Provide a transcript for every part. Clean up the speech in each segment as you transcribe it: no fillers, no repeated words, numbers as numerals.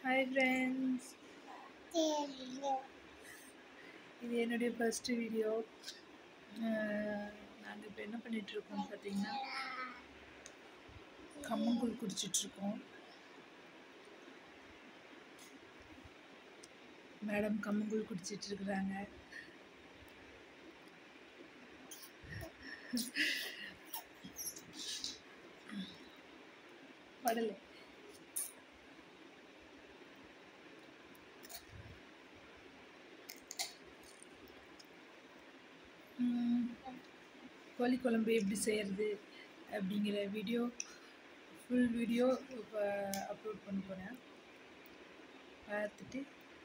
Hi friends, இது என்னுடைய first video. நாங்கள் இப்போ என்ன பண்ணிகிட்ருக்கோம் பார்த்தீங்கன்னா, கம்மங்கூழ் குடிச்சிட்ருக்கோம். மேடம் கம்மங்கூழ் குடிச்சிட்ருக்குறாங்க. படலை கோழி குழம்பு எப்படி செய்கிறது அப்படிங்கிற ஃபுல் வீடியோ இப்போ அப்லோட் பண்ண போகிறேன். பார்த்துட்டு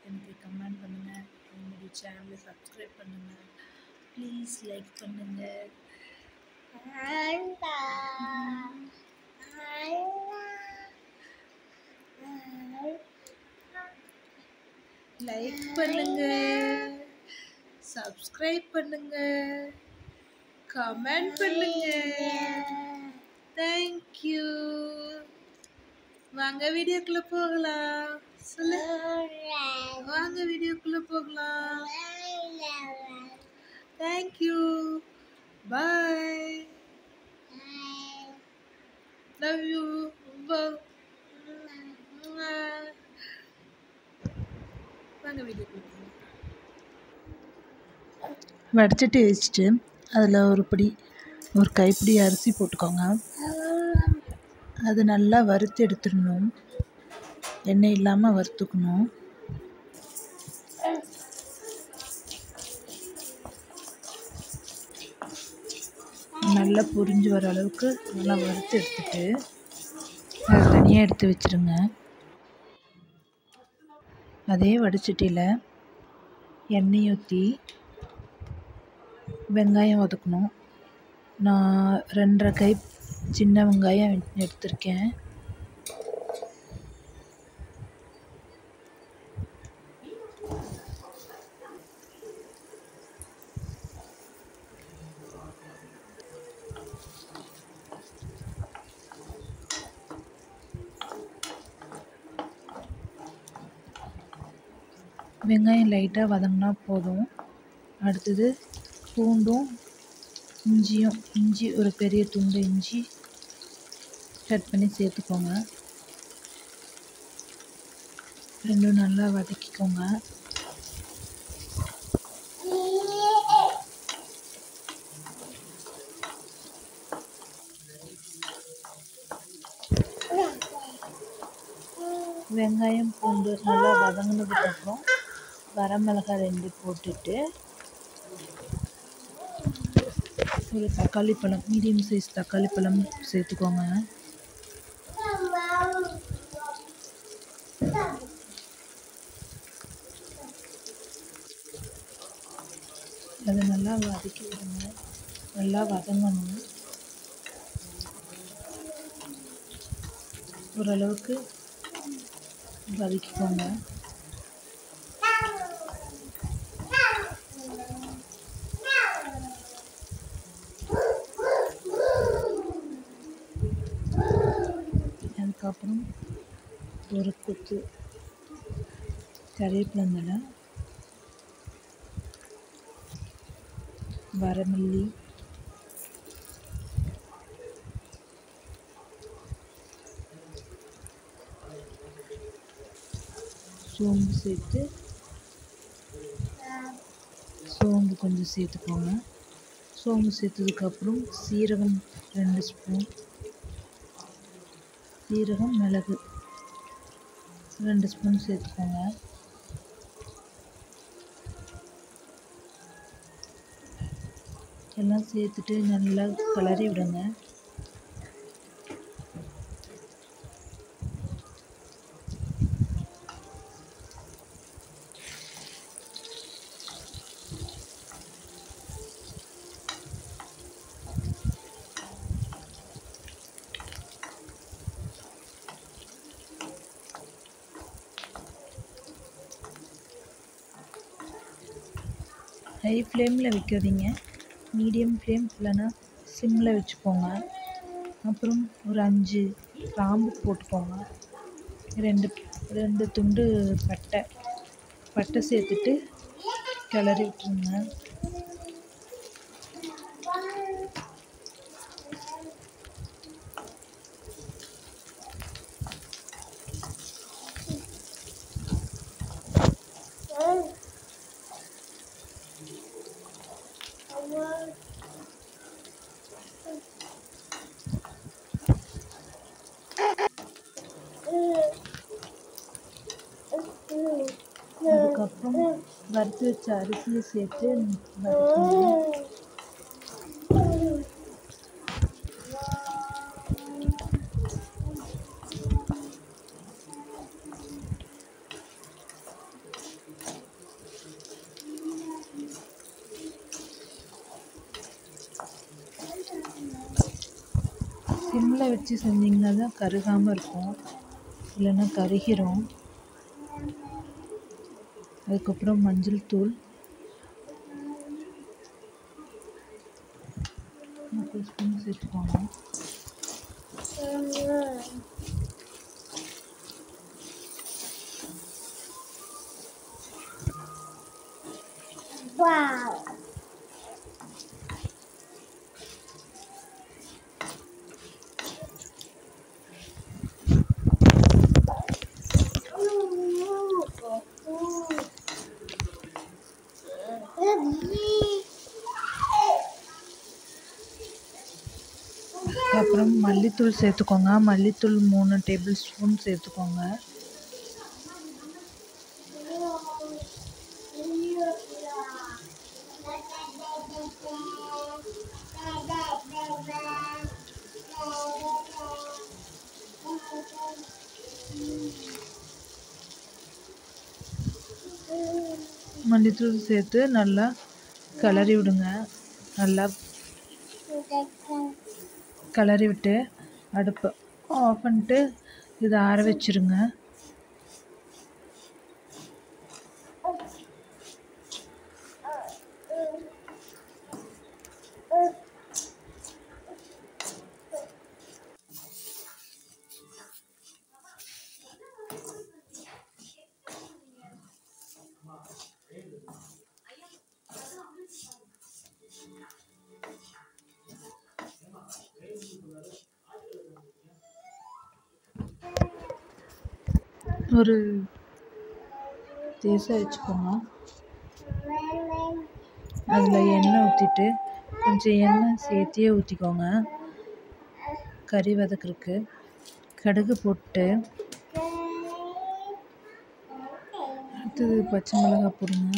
எனக்கு கமெண்ட் பண்ணுங்கள், என்னுடைய சேனலை சப்ஸ்கிரைப் பண்ணுங்கள், ப்ளீஸ் லைக் பண்ணுங்கள். லைக் பண்ணுங்க, சப்ஸ்கிரைப் பண்ணுங்க, கமெண்ட் பண்ணுங்க. தேங்க்யூ. வாங்க வீடியோக்குள்ள போகலாம். சொல்லு, வாங்க வீடியோக்குள்ள போகலாம். Thank you, bye, love you. வாங்க வீடியோக்குள்ள போகலாம். வடிச்சிட்டு வச்சுட்டு அதில் ஒரு கைப்பிடி அரிசி போட்டுக்கோங்க. அது நல்லா வறுத்து எடுத்துடணும், எண்ணெய் இல்லாமல் வறுத்துக்கணும். நல்லா பொரிஞ்சு வர அளவுக்கு நல்லா வறுத்து எடுத்துட்டு அதை தனியாக எடுத்து வச்சுருங்க. அதே வடிச்சட்டியில் எண்ணெய் ஊற்றி வெங்காயம் வதக்கணும். நான் 2.5 கை சின்ன வெங்காயம் எடுத்திருக்கேன். வெங்காயம் லைட்டாக வதங்கினா போதும். அடுத்தது பூண்டும் இஞ்சி ஒரு பெரிய துண்டு இஞ்சி கட் பண்ணி சேர்த்துக்கோங்க. ரெண்டும் நல்லா வதக்கிக்கோங்க. வெங்காயம் பூண்டு நல்லா வதங்கினதுக்கப்புறம் வரமிளகாய் 2 போட்டுட்டு ஒரு தக்காளி பழம், மீடியம் சைஸ் தக்காளி பழம் சேர்த்துக்கோங்க. அதை நல்லா வதக்கி விடுங்க, நல்லா வதங்கணும். ஓரளவுக்கு வதக்கிக்கோங்க. அதுக்கப்புறம் ஒரு கொத்து கறிவேப்பிலை, வரமல்லி, சோம்பு கொஞ்சம் சேர்த்துக்கோங்க. சோம்பு சேர்த்ததுக்கப்புறம் சீரகம் 2 ஸ்பூன், சீரகம் மிளகு 2 ஸ்பூன் சேர்த்துக்கோங்க. எல்லாம் சேர்த்துட்டு நல்லா கிளறி விடுங்க. ஹை ஃப்ளேமில் வைக்காதீங்க, மீடியம் ஃப்ளேம் இல்லைன்னா சிம்மில் வச்சுக்கோங்க. அப்புறம் ஒரு 5 கிராம்பு போட்டுக்கோங்க. ரெண்டு ரெண்டு துண்டு பட்டை சேர்த்துட்டு கிளறி விட்டுருங்க. அதுக்கப்புறம் வறுத்து வச்ச அரிசியை சேர்த்து வதக்கணும். சிம்மில் வச்சு செஞ்சிங்கன்னா தான் கருகாமல் இருக்கும், இல்லைன்னா கருகிரும். அதுக்கப்புறம் மஞ்சள் தூள், 1 ஸ்பூன் சேர்த்துக்கோங்க. அப்புறம் மல்லித்தூள் சேர்த்துக்கோங்க. மல்லித்தூள் 3 டேபிள் ஸ்பூன் சேர்த்துக்கோங்க. மல்லித்தூள் சேர்த்து நல்லா கிளறி விடுங்க. நல்லா கிளறி விட்டு அடுப்பை ஆஃப் பண்ணிட்டு இதை ஆற வச்சிருங்க. ஒரு தேசம் வச்சுக்கோங்க. அதில் எண்ணெய் ஊற்றிட்டு கொஞ்சம் எண்ணெய் சேர்த்தியே ஊற்றிக்கோங்க. கறி வதக்கிறதுக்கு கடுகு போட்டு அடுத்தது பச்சை மிளகாய் போடுங்க.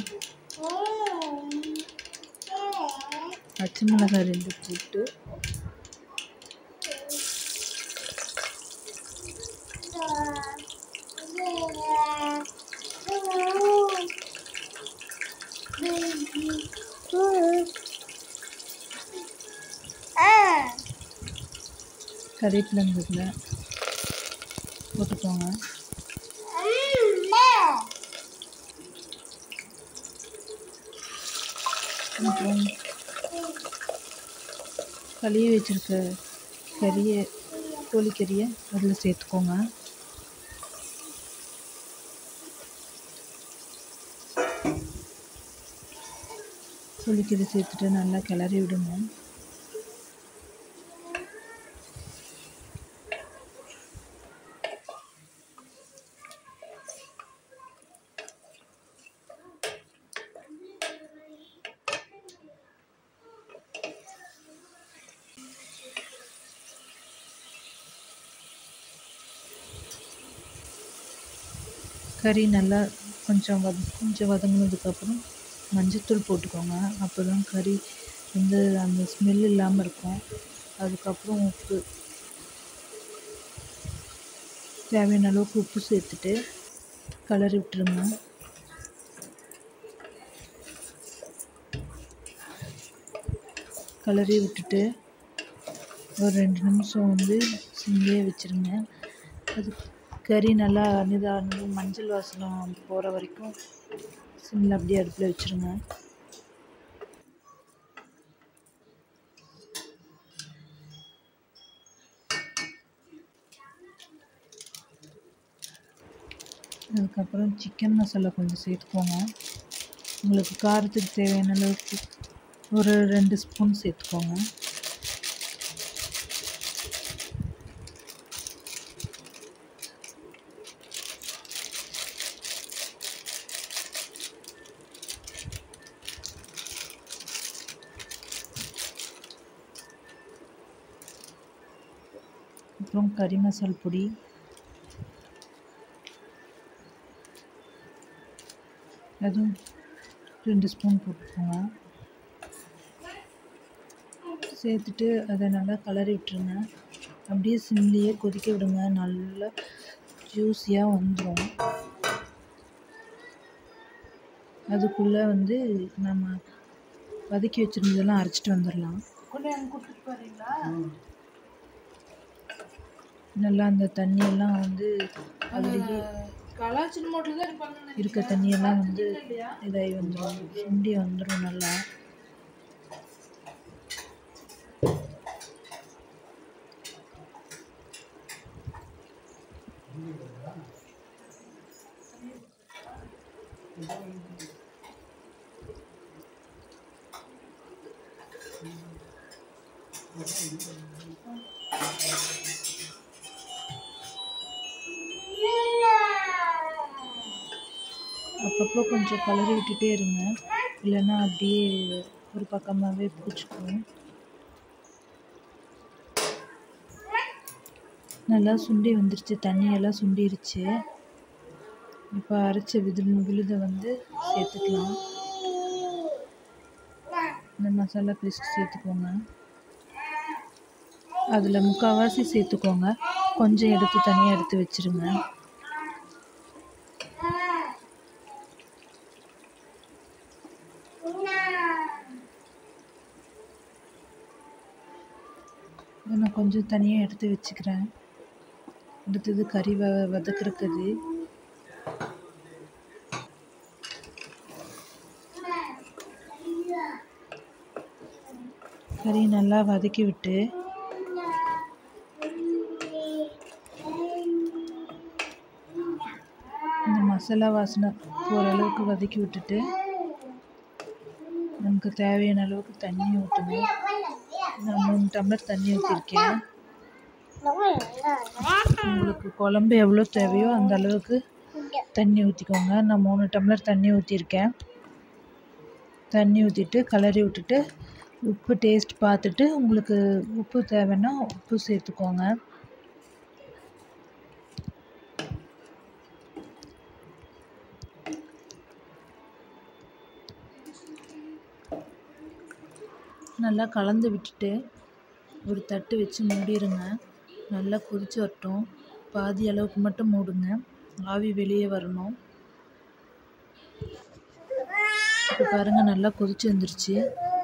பச்சை மிளகாய் 2 போட்டு கறிவேப்பிலை இருந்ததில் போட்டுக்கோங்க. அப்புறம் கழுவி வச்சுருக்க கோழிக்கறியை அதில் சேர்த்துக்கோங்க. கோழிக்கறி சேர்த்துட்டு நல்லா கிளறி விடுங்க. கறி நல்லா கொஞ்சம் வதங்கினதுக்கப்புறம் மஞ்சத்தூள் போட்டுக்கோங்க. அப்போ தான் கறி வந்து அந்த ஸ்மெல் இல்லாமல் இருக்கும். அதுக்கப்புறம் உப்பு, தேவையான அளவுக்கு உப்பு சேர்த்துட்டு கிளறி விட்டுருங்க. கிளறி விட்டுட்டு ஒரு 2 நிமிஷம் வந்து சிம்லேயே வச்சுருங்க. அது கறி நல்லா மஞ்சள் வாசனை போகிற வரைக்கும் சிம்மில் அப்படியே அடுப்பில் வச்சுருங்க. அதுக்கப்புறம் சிக்கன் மசாலா கொஞ்சம் சேர்த்துக்கோங்க. உங்களுக்கு காரத்துக்கு தேவையான அளவுக்கு ஒரு 2 ஸ்பூன் சேர்த்துக்கோங்க. அப்புறம் கறி மசால் பொடி, அதுவும் 2 ஸ்பூன் போட்டுக்கோங்க. சேர்த்துட்டு அதை நல்லா கிளறி விட்டுருங்க. அப்படியே சிம்லேயே கொதிக்க விடுங்க. நல்லா ஜூஸியாக வந்துடும். அதுக்குள்ளே நம்ம வதக்கி வச்சுருந்ததெல்லாம் அரைச்சிட்டு வந்துடலாம். நல்லா அந்த தண்ணியெல்லாம் அதுலேயே இருக்க தண்ணியெல்லாம் இதாகி வந்துடும், சுண்டி வந்துடும் நல்லா. அப்பப்போ கொஞ்சம் கிளறி விட்டுட்டே இருங்க, இல்லைன்னா அப்படியே ஒரு பக்கமாகவே பிடிச்சிக்கும். நல்லா சுண்டி வந்துருச்சு, தண்ணியெல்லாம் சுண்டிருச்சு. இப்போ அரைச்ச விழுதை சேர்த்துக்கலாம். இந்த மசாலா பேஸ்ட் சேர்த்துக்கோங்க. அதில் 3/4 சேர்த்துக்கோங்க, கொஞ்சம் எடுத்து தனியாக எடுத்து வச்சுருங்க. நான் கொஞ்சம் தனியாக எடுத்து வச்சுக்கிறேன். அடுத்தது கறி வதக்குறது. கறி நல்லா வதக்கி விட்டு இந்த மசாலா வாசனை போகிற அளவுக்கு வதக்கி விட்டுட்டு நமக்கு தேவையான அளவுக்கு தண்ணி ஊற்றணும். நான் 3 டம்ளர் தண்ணி ஊற்றிருக்கேன். உங்களுக்கு குழம்பு எவ்வளோ தேவையோ அந்த அளவுக்கு தண்ணி ஊற்றிக்கோங்க. நான் 3 டம்ளர் தண்ணி ஊற்றிருக்கேன். தண்ணி ஊற்றிட்டு கிளறி விட்டுட்டு உப்பு டேஸ்ட் பார்த்துட்டு உங்களுக்கு உப்பு தேவைன்னா உப்பு சேர்த்துக்கோங்க. நல்லா கலந்து விட்டுட்டு ஒரு தட்டு வச்சு மூடிடுங்க. நல்லா கொதிச்சு வரட்டும். பாதி அளவுக்கு மட்டும் மூடுங்க, ஆவி வெளியே வரணும். இப்போ பாருங்கள், நல்லா கொதிச்சு வந்துருச்சு.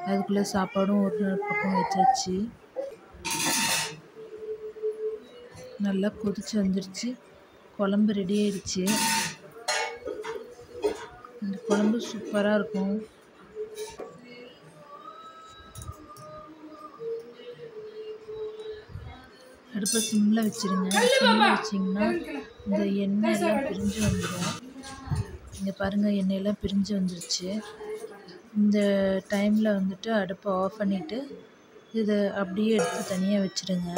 அதுக்குள்ளே சாப்பாடும் ஒரு பக்கம் வச்சாச்சு. நல்லா கொதிச்சு வந்துருச்சு, குழம்பு ரெடி ஆயிடுச்சு. இந்த குழம்பு சூப்பராக இருக்கும். அடுப்பை சிம்மில் வச்சுருங்க. சிம்மில் வச்சிங்கன்னா இந்த எண்ணெயெல்லாம் பிரிஞ்சு வந்துடும். இங்கே பாருங்கள், எண்ணெயெல்லாம் பிரிஞ்சு வந்துருச்சு. இந்த டைமில் அடுப்பை ஆஃப் பண்ணிவிட்டு இதை அப்படியே எடுத்து தனியாக வச்சுடுங்க.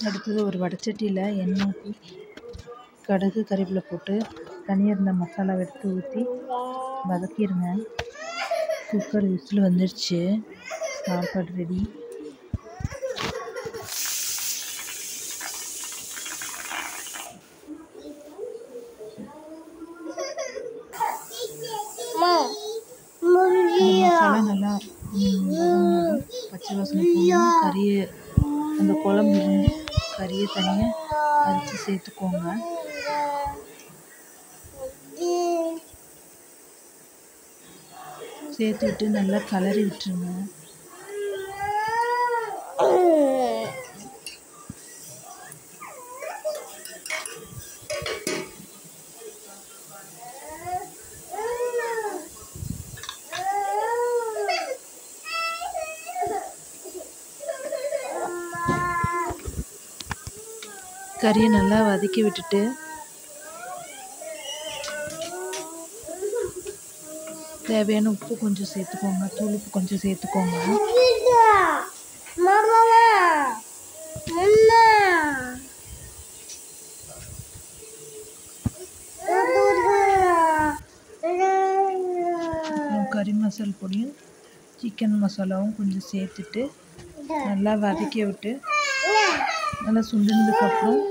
அடுத்தது ஒரு வடைச்சட்டியில் எண்ணெய் ஊற்றி கடுகு கறிவேப்பிலை போட்டு தனியாக இருந்த மசாலாவை எடுத்து ஊற்றி வதக்கிடுங்க. குக்கர் விசில் வந்துடுச்சு, சாப்பாடு ரெடி. மசாலா நல்லா பச்சை வாசனை போகணும். கறியை அந்த குழம்பு கறியை தனியாக அரைச்சி சேர்த்துக்கோங்க. சேர்த்துட்டு நல்லா கிளறி விட்டுருங்க. கறியை நல்லா வதக்கி விட்டுட்டு தேவையான உப்பு கொஞ்சம் சேர்த்துக்கோங்க, தூள் உப்பு கொஞ்சம் சேர்த்துக்கோங்க. கறி மசால் பொடியும் சிக்கன் மசாலாவும் கொஞ்சம் சேர்த்துட்டு நல்லா வதக்கி விட்டு நல்லா சுண்டினதுக்கப்புறம்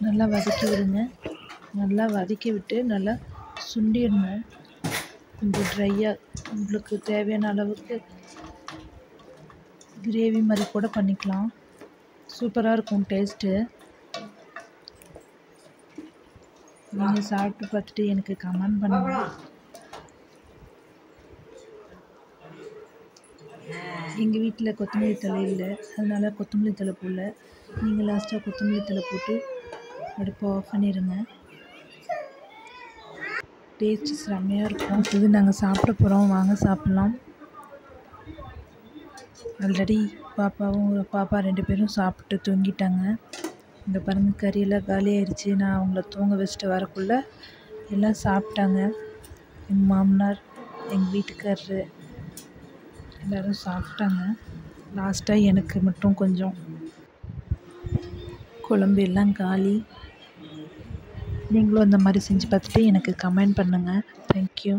நல்லா வதக்கி விடுங்க. நல்லா வதக்கி விட்டு நல்லா சுண்டிடணும். கொஞ்சம் ட்ரையாக உங்களுக்கு தேவையான அளவுக்கு கிரேவி மாதிரி கூட பண்ணிக்கலாம். சூப்பராக இருக்கும் டேஸ்ட்டு. நீங்கள் சாப்பிட்டு பார்த்துட்டு எனக்கு கமெண்ட் பண்ணுங்கள். எங்கள் வீட்டில் கொத்தமல்லி தழை இல்லை, அதனால் கொத்தமல்லி தழை போடல. நீங்கள் லாஸ்ட்டாக கொத்தமல்லி தழை போட்டு அடுப்பை ஆஃப் பண்ணிடுங்க. டேஸ்ட்டு செம்மையாக இருக்கும். இது நாங்கள் சாப்பிட போகிறோம், வாங்க சாப்பிட்லாம். ஆல்ரெடி பாப்பா 2 பேரும் சாப்பிட்டு தூங்கிட்டாங்க. இந்த பாருங்கள், கறியெல்லாம் காலியாகிடுச்சு. நான் அவங்கள தூங்க வச்சுட்டு வரக்குள்ளே எல்லாம் சாப்பிட்டாங்க. எங்கள் மாமனார், எங்கள் வீட்டுக்காரரு எல்லோரும் சாப்பிட்டாங்க. லாஸ்ட்டாக எனக்கு மட்டும் கொஞ்சம் குழம்பு எல்லாம் காலி. நீங்களும் அந்த மாதிரி செஞ்சு பார்த்துட்டு எனக்கு கமெண்ட் பண்ணுங்கள். தேங்க்யூ.